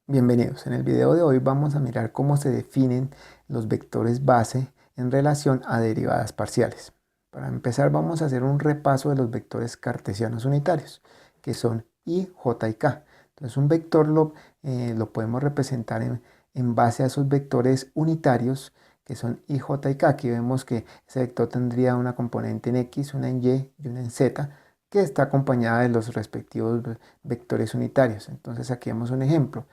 Bienvenidos. En el video de hoy vamos a mirar cómo se definen los vectores base en relación a derivadas parciales. Para empezar vamos a hacer un repaso de los vectores cartesianos unitarios, que son I, J y K. Entonces un vector lo podemos representar en base a esos vectores unitarios que son I, J y K. Aquí vemos que ese vector tendría una componente en X, una en Y y una en Z, que está acompañada de los respectivos vectores unitarios. Entonces aquí vemos un ejemplo.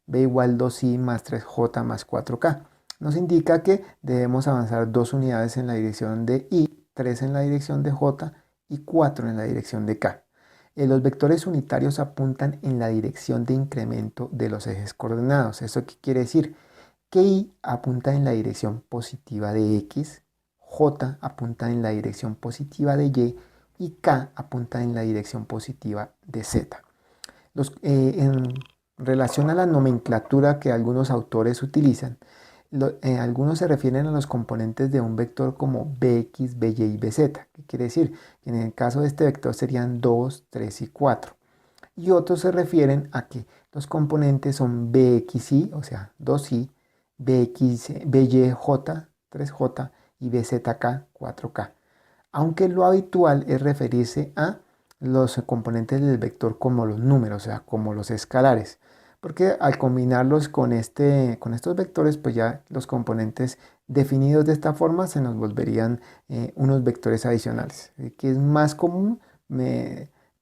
B igual 2i más 3j más 4k. Nos indica que debemos avanzar 2 unidades en la dirección de i, 3 en la dirección de j y 4 en la dirección de k. Los vectores unitarios apuntan en la dirección de incremento de los ejes coordenados. ¿Eso qué quiere decir? Que i apunta en la dirección positiva de x, j apunta en la dirección positiva de y k apunta en la dirección positiva de z. En relación a la nomenclatura que algunos autores utilizan, algunos se refieren a los componentes de un vector como bx, by y bz. ¿Qué quiere decir? Que en el caso de este vector serían 2, 3 y 4. Y otros se refieren a que los componentes son bxi, o sea, 2i, byj, 3j y bzk, 4k. Aunque lo habitual es referirse a los componentes del vector como los números, o sea, como los escalares, porque al combinarlos con estos vectores, pues ya los componentes definidos de esta forma se nos volverían unos vectores adicionales, que es más común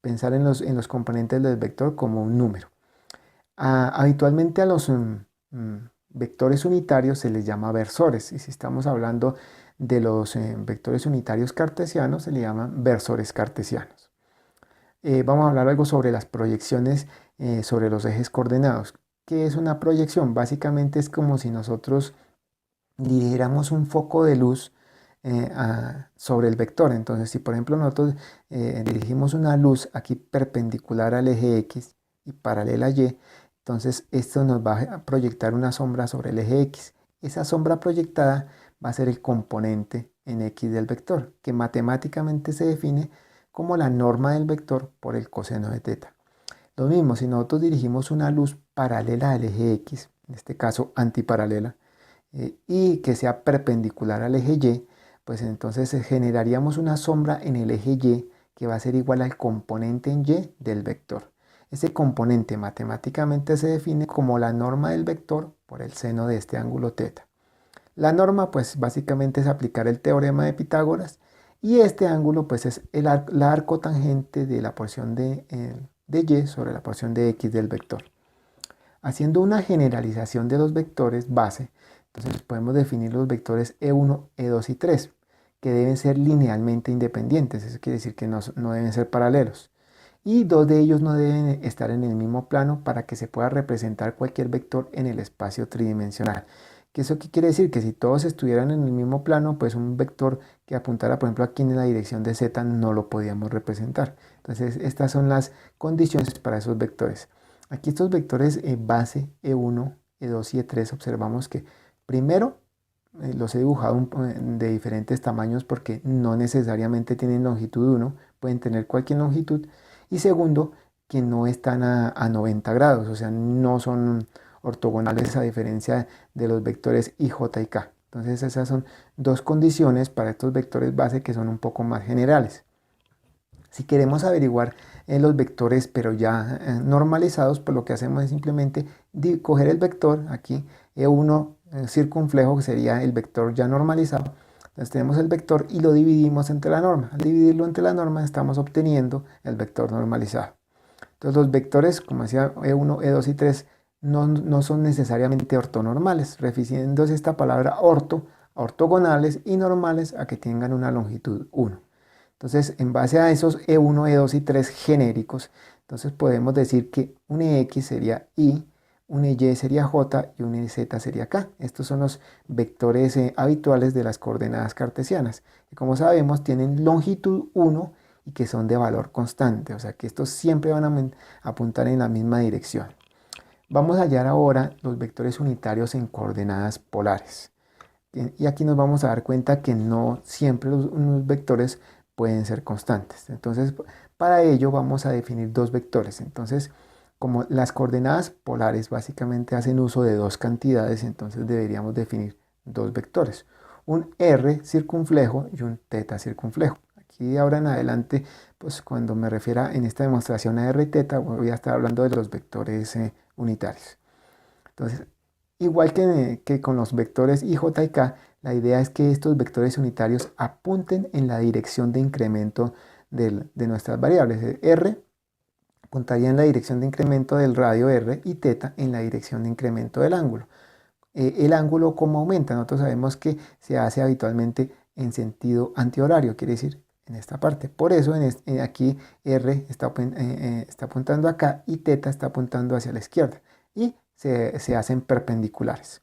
pensar en los componentes del vector como un número. Habitualmente a los vectores unitarios se les llama versores, y si estamos hablando de los vectores unitarios cartesianos se le llaman versores cartesianos. Vamos a hablar algo sobre las proyecciones sobre los ejes coordenados. ¿Qué es una proyección? Básicamente es como si nosotros dirigiéramos un foco de luz sobre el vector. Entonces, si por ejemplo nosotros dirigimos una luz aquí perpendicular al eje X y paralela a Y, entonces esto nos va a proyectar una sombra sobre el eje X. Esa sombra proyectada va a ser el componente en X del vector, que matemáticamente se define como la norma del vector por el coseno de teta. Lo mismo, si nosotros dirigimos una luz paralela al eje X, en este caso antiparalela, y que sea perpendicular al eje Y, pues entonces generaríamos una sombra en el eje Y que va a ser igual al componente en Y del vector. Ese componente matemáticamente se define como la norma del vector por el seno de este ángulo teta. La norma pues básicamente es aplicar el teorema de Pitágoras, y este ángulo pues es la arcotangente de la porción de Y sobre la porción de X del vector. Haciendo una generalización de los vectores base, entonces podemos definir los vectores E1, E2 y 3, que deben ser linealmente independientes. Eso quiere decir que no deben ser paralelos. Y dos de ellos no deben estar en el mismo plano para que se pueda representar cualquier vector en el espacio tridimensional. ¿Eso qué quiere decir? Que si todos estuvieran en el mismo plano, pues un vector que apuntara, por ejemplo, aquí en la dirección de z no lo podíamos representar. Entonces, estas son las condiciones para esos vectores. Aquí estos vectores base E1, E2 y E3 observamos que primero los he dibujado de diferentes tamaños porque no necesariamente tienen longitud 1, pueden tener cualquier longitud. Y segundo, que no están a 90 grados, o sea, no son ortogonales a diferencia de los vectores i, j y k. Entonces esas son dos condiciones para estos vectores base que son un poco más generales. Si queremos averiguar los vectores pero ya normalizados, pues lo que hacemos es simplemente coger el vector aquí, E1 circunflejo, que sería el vector ya normalizado. Entonces tenemos el vector y lo dividimos entre la norma. Al dividirlo entre la norma estamos obteniendo el vector normalizado. Entonces los vectores, como decía, E1, E2 y 3, no son necesariamente ortonormales, refiriéndose esta palabra ortogonales y normales a que tengan una longitud 1. Entonces, en base a esos E1, E2 y 3 genéricos, entonces podemos decir que un X sería I, un Y sería J y un Z sería K. Estos son los vectores habituales de las coordenadas cartesianas, que como sabemos tienen longitud 1 y que son de valor constante, o sea que estos siempre van a apuntar en la misma dirección. Vamos a hallar ahora los vectores unitarios en coordenadas polares. Y aquí nos vamos a dar cuenta que no siempre los vectores pueden ser constantes. Entonces, para ello vamos a definir dos vectores. Entonces, Como las coordenadas polares básicamente hacen uso de dos cantidades, entonces deberíamos definir dos vectores, un r circunflejo y un θ circunflejo. Aquí de ahora en adelante, pues cuando me refiera en esta demostración a r y θ, voy a estar hablando de los vectores unitarios. Entonces, igual que con los vectores i, j y k, la idea es que estos vectores unitarios apunten en la dirección de incremento de nuestras variables. R apuntaría en la dirección de incremento del radio r y θ en la dirección de incremento del ángulo. El ángulo, ¿cómo aumenta? Nosotros sabemos que se hace habitualmente en sentido antihorario, quiere decir en esta parte. Por eso aquí r está apuntando acá y θ está apuntando hacia la izquierda y se hacen perpendiculares.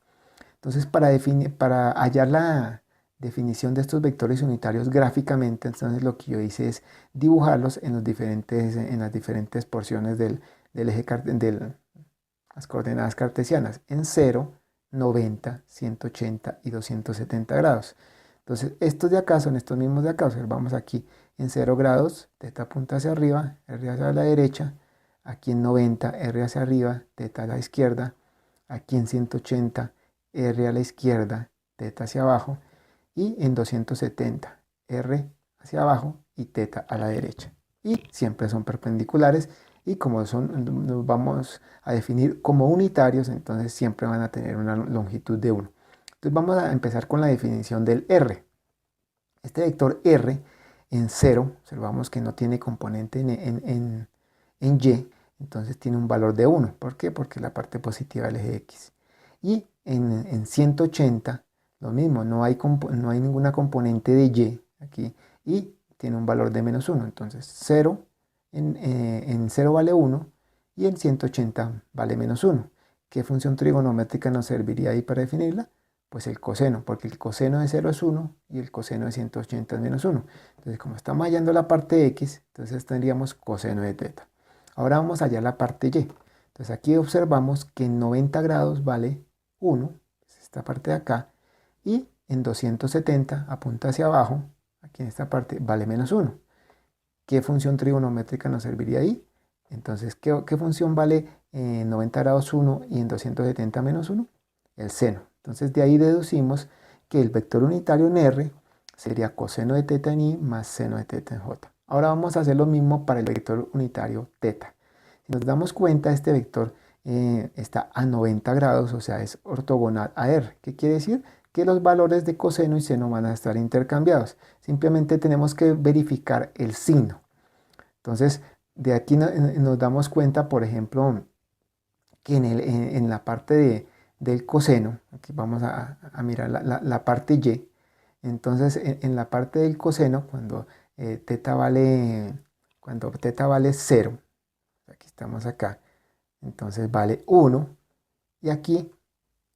Entonces, para hallar la definición de estos vectores unitarios gráficamente, entonces lo que yo hice es dibujarlos en las diferentes porciones del eje de las coordenadas cartesianas, en 0, 90, 180 y 270 grados. Entonces, estos de acá son estos mismos de acá. Observamos aquí en 0 grados, θ apunta hacia arriba, r hacia la derecha. Aquí en 90, r hacia arriba, θ a la izquierda. Aquí en 180, r a la izquierda, θ hacia abajo. Y en 270, r hacia abajo y θ a la derecha. Y siempre son perpendiculares. Y como nos vamos a definir como unitarios, entonces siempre van a tener una longitud de 1. Entonces vamos a empezar con la definición del r. Este vector r en 0, observamos que no tiene componente en y, entonces tiene un valor de 1. ¿Por qué? Porque es la parte positiva del eje x. Y en 180, lo mismo, no hay ninguna componente de y aquí, y tiene un valor de menos 1. Entonces 0 en 0 vale 1 y en 180 vale menos 1. ¿Qué función trigonométrica nos serviría ahí para definirla? Pues el coseno, porque el coseno de 0 es 1 y el coseno de 180 es menos 1. Entonces, como estamos hallando la parte x, entonces tendríamos coseno de θ. Ahora vamos a hallar la parte y. Entonces aquí observamos que en 90 grados vale 1, es esta parte de acá, y en 270 apunta hacia abajo, aquí en esta parte vale menos 1. ¿Qué función trigonométrica nos serviría ahí? Entonces, ¿qué función vale en 90 grados 1 y en 270 menos 1? El seno. Entonces, de ahí deducimos que el vector unitario en R sería coseno de θ en I más seno de θ en J. Ahora vamos a hacer lo mismo para el vector unitario θ. Si nos damos cuenta, este vector está a 90 grados, o sea, es ortogonal a R. ¿Qué quiere decir? Que los valores de coseno y seno van a estar intercambiados. Simplemente tenemos que verificar el signo. Entonces, de aquí nos damos cuenta, por ejemplo, que en la parte del coseno, aquí vamos a mirar la parte y, entonces en la parte del coseno, cuando θ vale 0, aquí estamos acá, entonces vale 1, y aquí,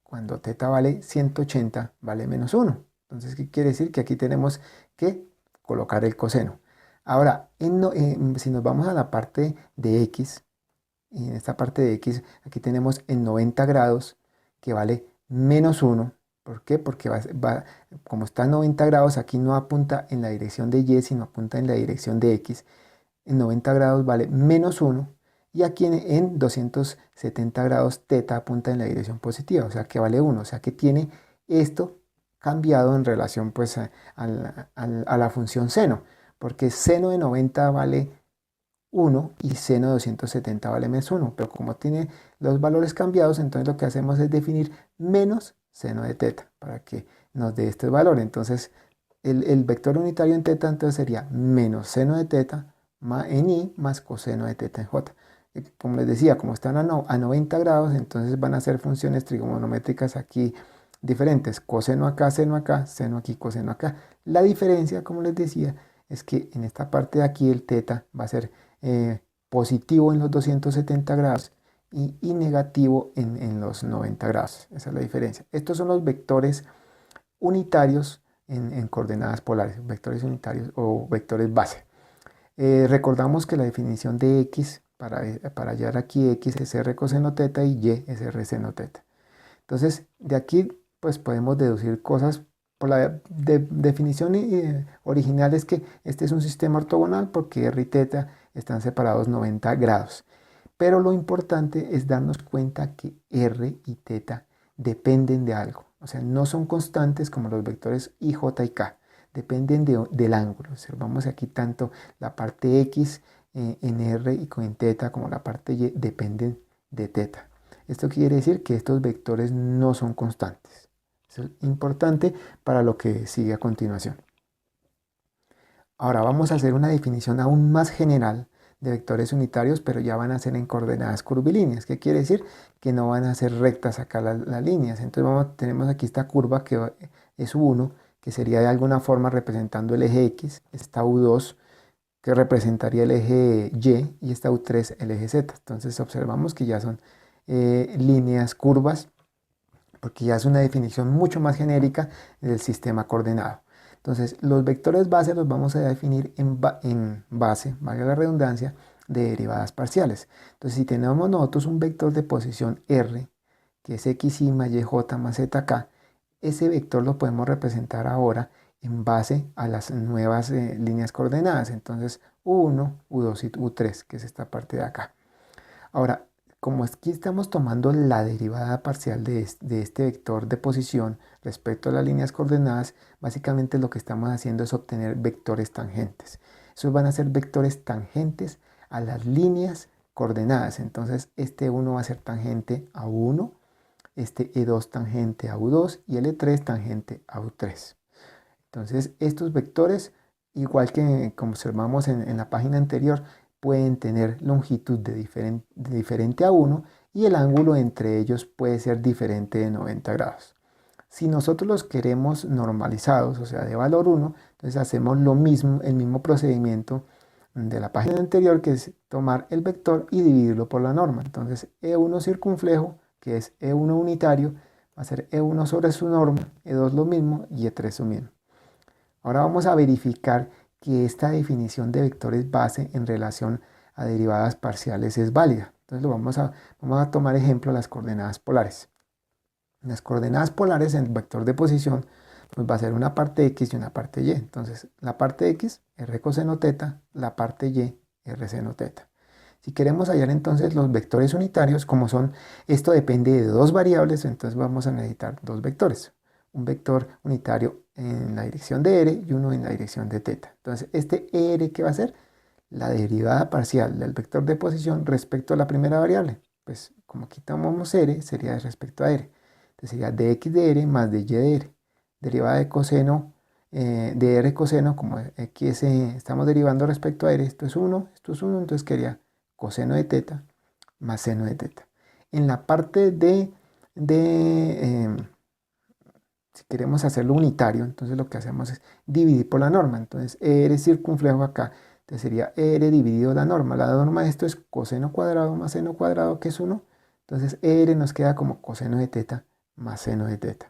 cuando θ vale 180, vale menos 1. Entonces, ¿qué quiere decir? Que aquí tenemos que colocar el coseno. Ahora, si nos vamos a la parte de x, y en esta parte de x, aquí tenemos en 90 grados, que vale menos 1. ¿Por qué? Porque como está en 90 grados, aquí no apunta en la dirección de y, sino apunta en la dirección de x. En 90 grados vale menos 1. Y aquí en 270 grados θ apunta en la dirección positiva, o sea que vale 1. O sea que tiene esto cambiado en relación pues a la función seno. Porque seno de 90 vale 1 y seno de 270 vale menos 1. Pero como tiene los valores cambiados, entonces lo que hacemos es definir menos seno de θ para que nos dé este valor. Entonces el vector unitario en θ entonces sería menos seno de θ en i más coseno de θ en j. Como les decía, como están a 90 grados, entonces van a ser funciones trigonométricas aquí diferentes. Coseno acá, seno aquí, coseno acá. La diferencia, como les decía, es que en esta parte de aquí el θ va a ser positivo en los 270 grados y negativo en los 90 grados. Esa es la diferencia. Estos son los vectores unitarios en coordenadas polares, vectores unitarios o vectores base. Recordamos que la definición de x, para hallar aquí x es r coseno θ y y es r seno θ. Entonces, de aquí pues podemos deducir cosas. Por la definición original es que este es un sistema ortogonal porque r y θ están separados 90 grados. Pero lo importante es darnos cuenta que r y θ dependen de algo. O sea, no son constantes como los vectores i, j y k. Dependen del ángulo. Observamos aquí tanto la parte x en r y en θ como la parte y dependen de θ. Esto quiere decir que estos vectores no son constantes. Eso es importante para lo que sigue a continuación. Ahora vamos a hacer una definición aún más general de vectores unitarios, pero ya van a ser en coordenadas curvilíneas. ¿Qué quiere decir? Que no van a ser rectas acá las líneas. Entonces tenemos aquí esta curva que es U1, que sería de alguna forma representando el eje X, esta U2 que representaría el eje Y y esta U3 el eje Z. Entonces observamos que ya son líneas curvas, porque ya es una definición mucho más genérica del sistema coordenado. Entonces, los vectores base los vamos a definir en base, valga la redundancia, de derivadas parciales. Entonces, si tenemos nosotros un vector de posición R, que es xy más yj más zk, ese vector lo podemos representar ahora en base a las nuevas líneas coordenadas. Entonces, U1, U2 y U3, que es esta parte de acá. Ahora, como aquí estamos tomando la derivada parcial de este vector de posición respecto a las líneas coordenadas, básicamente lo que estamos haciendo es obtener vectores tangentes. Esos van a ser vectores tangentes a las líneas coordenadas. Entonces, este 1 va a ser tangente a U1, este E2 tangente a U2 y el E3 tangente a U3. Entonces, estos vectores, igual que como observamos en la página anterior, pueden tener longitud diferente a 1 y el ángulo entre ellos puede ser diferente de 90 grados. Si nosotros los queremos normalizados, o sea, de valor 1, entonces hacemos lo mismo, el mismo procedimiento de la página anterior, que es tomar el vector y dividirlo por la norma. Entonces, E1 circunflejo, que es E1 unitario, va a ser E1 sobre su norma, E2 lo mismo y E3 lo mismo. Ahora vamos a verificar que esta definición de vectores base en relación a derivadas parciales es válida. Entonces vamos a tomar ejemplo las coordenadas polares. Las coordenadas polares en el vector de posición pues va a ser una parte x y una parte y. Entonces la parte x, r coseno teta, la parte y, r seno teta. Si queremos hallar entonces los vectores unitarios, como son, esto depende de dos variables, entonces vamos a necesitar dos vectores. Un vector unitario en la dirección de r y uno en la dirección de θ. Entonces, este r, ¿qué va a ser? La derivada parcial del vector de posición respecto a la primera variable. Pues como quitamos r, sería respecto a r. Entonces sería dx de r más dy de r. Derivada de coseno, de r coseno, como aquí estamos derivando respecto a r, esto es 1, entonces quedaría coseno de θ más seno de θ. En la parte si queremos hacerlo unitario, entonces lo que hacemos es dividir por la norma. Entonces, r circunflejo acá, entonces sería r dividido la norma. La norma de esto es coseno cuadrado más seno cuadrado, que es 1. Entonces, r nos queda como coseno de θ más seno de θ.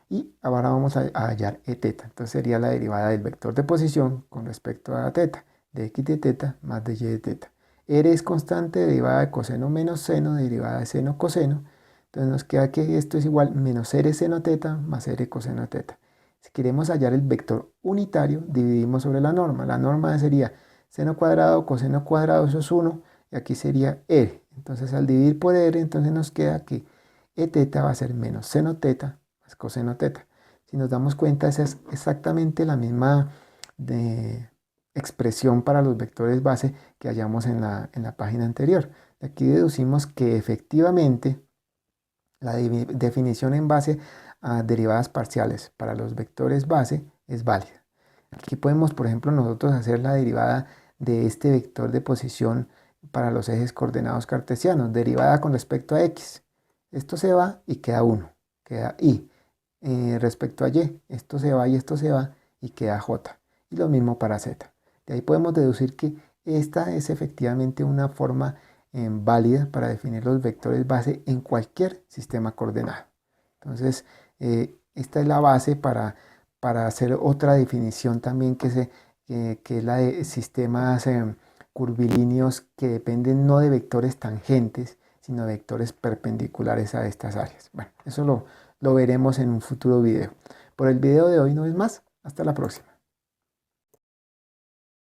Y ahora vamos a hallar Eθ. Entonces, sería la derivada del vector de posición con respecto a θ, de x de θ más de y de θ. R es constante, derivada de coseno menos seno, derivada de seno coseno. Entonces nos queda que esto es igual menos r seno θ más r coseno θ. Si queremos hallar el vector unitario, dividimos sobre la norma. La norma sería seno cuadrado, coseno cuadrado, eso es 1, y aquí sería r. Entonces al dividir por r, entonces nos queda que Eθ va a ser menos seno θ más coseno θ. Si nos damos cuenta, esa es exactamente la misma expresión para los vectores base que hallamos en la página anterior. De aquí deducimos que efectivamente la definición en base a derivadas parciales para los vectores base es válida. Aquí podemos, por ejemplo, nosotros hacer la derivada de este vector de posición para los ejes coordenados cartesianos, derivada con respecto a x. Esto se va y queda 1, queda y. Respecto a y, esto se va y esto se va y queda j. Y lo mismo para z. De ahí podemos deducir que esta es efectivamente una forma válida para definir los vectores base en cualquier sistema coordenado. Entonces, esta es la base para hacer otra definición también que es la de sistemas curvilíneos que dependen no de vectores tangentes, sino de vectores perpendiculares a estas áreas. Bueno, eso lo veremos en un futuro video. Por el video de hoy no es más. Hasta la próxima.